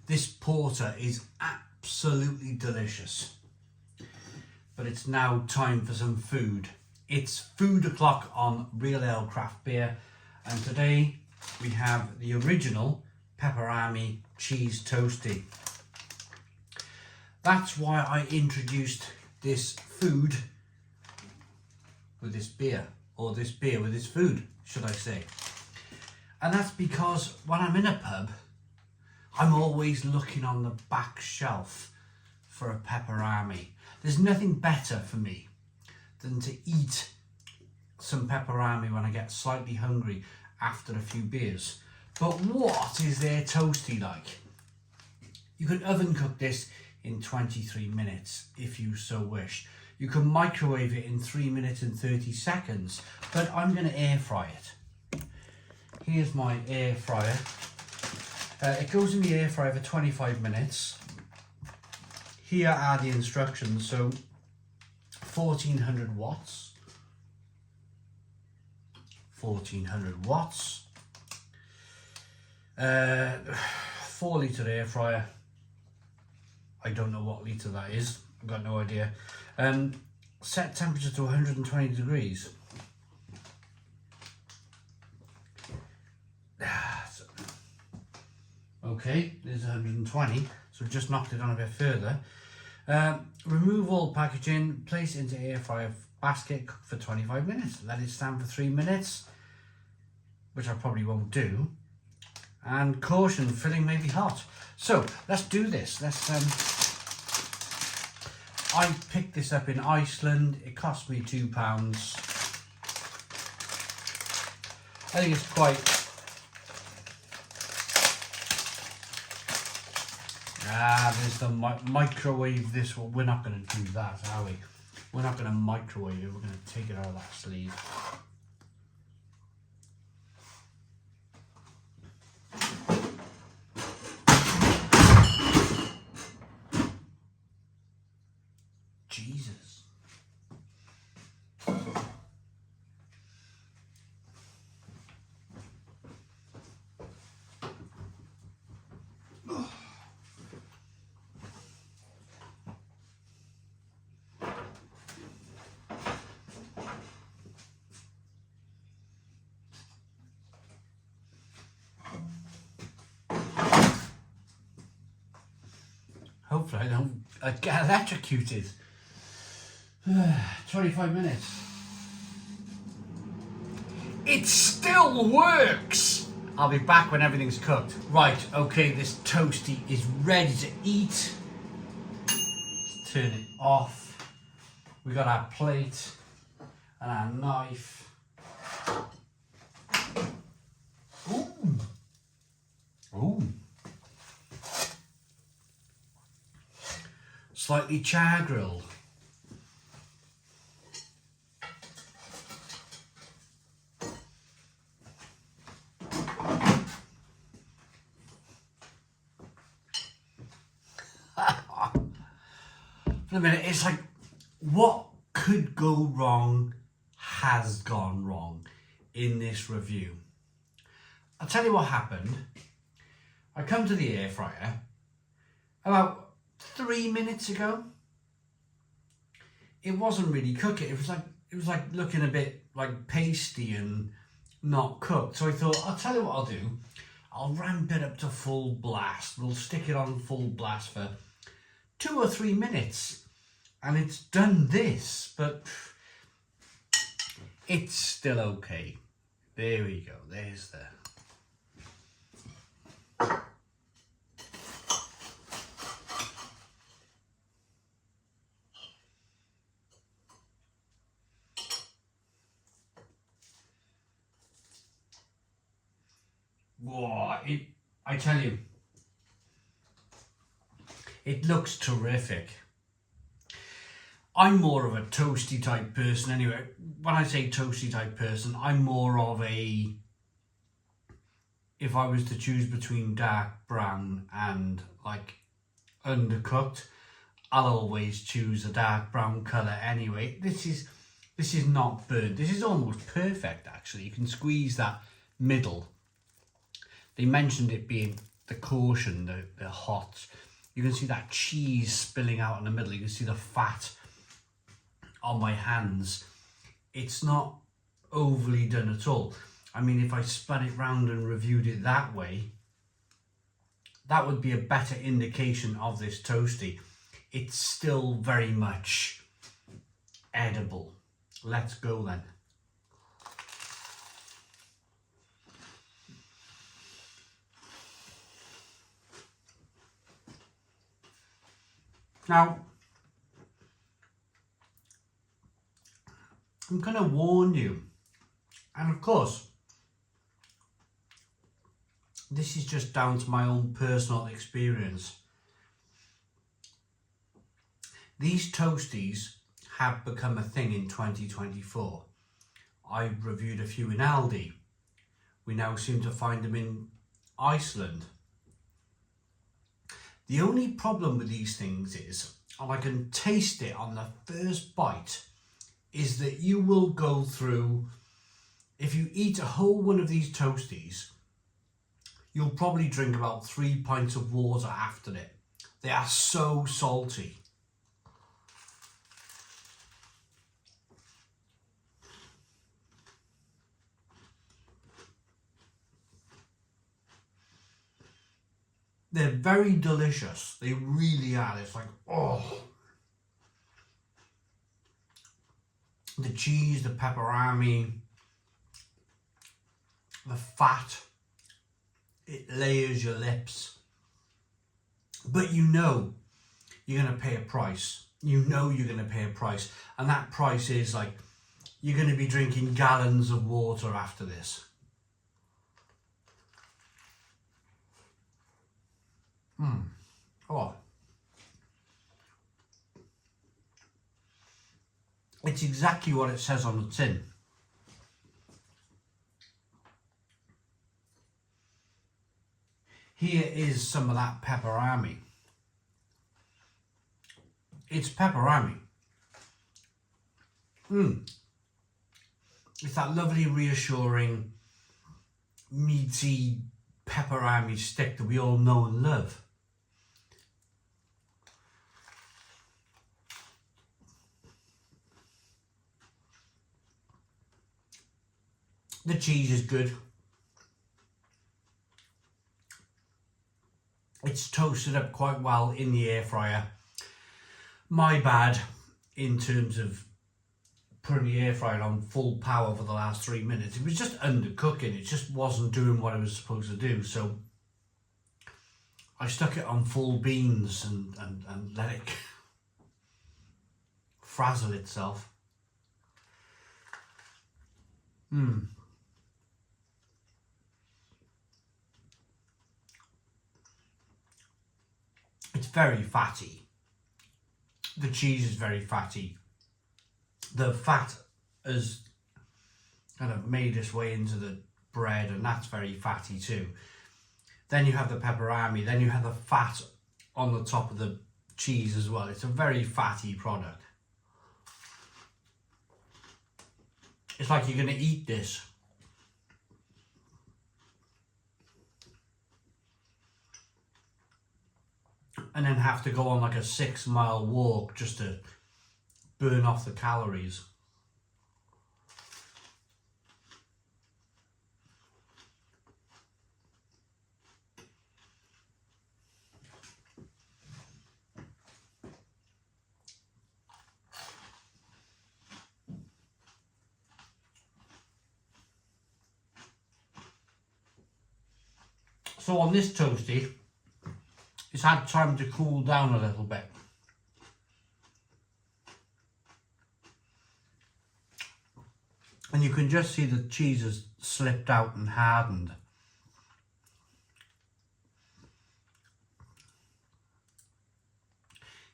This porter is absolutely delicious. But it's now time for some food. It's food o'clock on Real Ale Craft Beer, and today we have the original Peperami cheese toastie. That's why I introduced this food with this beer, or this beer with this food, should I say. And that's because when I'm in a pub, I'm always looking on the back shelf for a Peperami. There's nothing better for me than to eat some Peperami when I get slightly hungry after a few beers. But what is their toastie like? You can oven cook this in 23 minutes if you so wish. You can microwave it in 3 minutes and 30 seconds, but I'm going to air fry it. Here's my air fryer. It goes in the air fryer for 25 minutes. Here are the instructions. So 1400 watts. 1400 watts. 4 litre air fryer. I don't know what litre that is. I've got no idea. Set temperature to 120 degrees. Okay, there's 120, so just knocked it on a bit further. Remove all packaging, place into air fryer basket, cook for 25 minutes. Let it stand for 3 minutes, which I probably won't do. And caution, filling may be hot. So let's do this. I picked this up in Iceland. It cost me £2. I think it's quite... there's the microwave this one. We're not going to do that, are we? We're not going to microwave it. We're going to take it out of that sleeve. Jesus. Hopefully I don't get electrocuted. 25 minutes. It still works! I'll be back when everything's cooked. Right, okay, this toastie is ready to eat. Let's turn it off. We got our plate and our knife. Ooh. Ooh. Slightly char grilled. For a minute, it's like, what could go wrong has gone wrong in this review. I'll tell you what happened. I come to the air fryer about 3 minutes ago. It wasn't really cooking. It was like looking a bit like pasty and not cooked. So I thought, I'll tell you what I'll do. I'll ramp it up to full blast. We'll stick it on full blast for 2 or 3 minutes. And it's done this, but it's still okay. There we go. There's the... Whoa, I tell you, it looks terrific. I'm more of a toasty type person anyway. When I say toasty type person, I'm more of a, if I was to choose between dark brown and like undercooked, I'll always choose a dark brown colour anyway. This is not burnt. This is almost perfect actually. You can squeeze that middle. They mentioned it being the caution, the hot. You can see that cheese spilling out in the middle. You can see the fat on my hands. It's not overly done at all. I mean, if I spun it round and reviewed it that way, that would be a better indication of this toastie. It's still very much edible. Let's go then. Now, I'm going to warn you, and of course, this is just down to my own personal experience. These toasties have become a thing in 2024. I reviewed a few in Aldi. We now seem to find them in Iceland. The only problem with these things is, and I can taste it on the first bite, is that you will go through, if you eat a whole one of these toasties, you'll probably drink about 3 pints of water after it. They are so salty. They're very delicious. They really are. It's like, oh. The cheese, the peperami, the fat, it layers your lips. But you know you're going to pay a price. You know you're going to pay a price. And that price is like, you're going to be drinking gallons of water after this. Oh. It's exactly what it says on the tin. Here is some of that peperami. It's peperami. It's that lovely, reassuring, meaty peperami stick that we all know and love. The cheese is good. It's toasted up quite well in the air fryer. My bad in terms of putting the air fryer on full power for the last 3 minutes. It was just undercooking. It just wasn't doing what it was supposed to do. So I stuck it on full beans and let it frazzle itself. It's very fatty. The cheese is very fatty. The fat has kind of made its way into the bread, and that's very fatty too. Then you have the peperami, then you have the fat on the top of the cheese as well. It's a very fatty product. It's like you're going to eat this and then have to go on like a 6-mile walk just to burn off the calories. So on this toastie, it's had time to cool down a little bit. And you can just see the cheese has slipped out and hardened.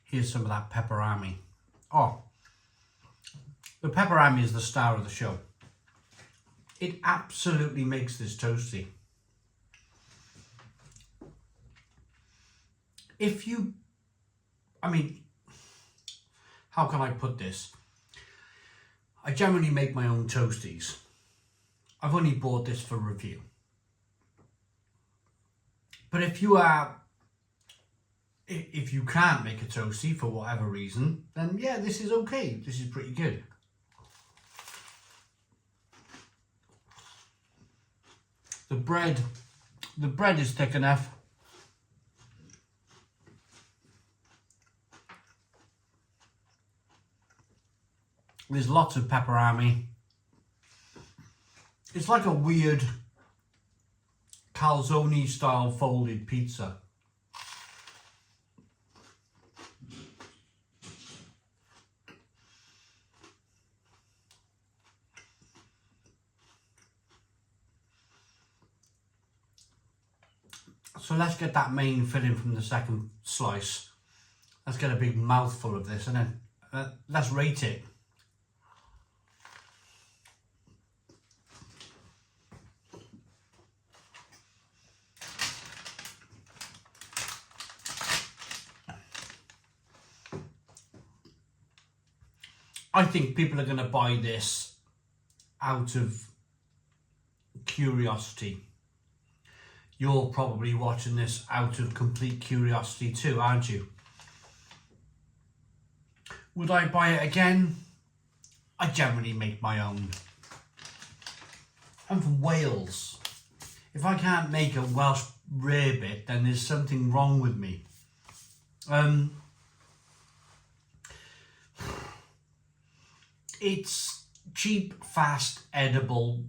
Here's some of that peperami. Oh, the peperami is the star of the show. It absolutely makes this toastie. If you, I mean, how can I put this? I generally make my own toasties. I've only bought this for review. But if you can't make a toastie for whatever reason, then yeah, this is okay. This is pretty good. The bread is thick enough. There's lots of peperami. It's like a weird calzone style folded pizza. So let's get that main filling from the second slice. Let's get a big mouthful of this and then let's rate it. I think people are going to buy this out of curiosity. You're probably watching this out of complete curiosity too, aren't you? Would I buy it again? I generally make my own. I'm from Wales. If I can't make a Welsh rarebit, then there's something wrong with me. It's cheap, fast, edible,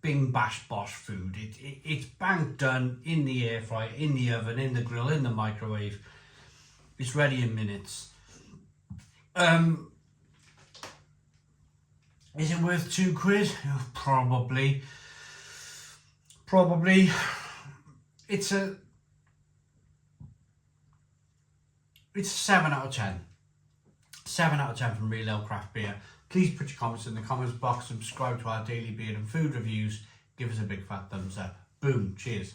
bing bash bosh food. It's bang done in the air fryer, in the oven, in the grill, in the microwave. It's ready in minutes. Is it worth £2? Oh, probably. It's a 7 out of 10. 7 out of 10 from Real Ale Craft Beer. Please put your comments in the comments box, subscribe to our daily beer and food reviews, give us a big fat thumbs up. Boom, cheers.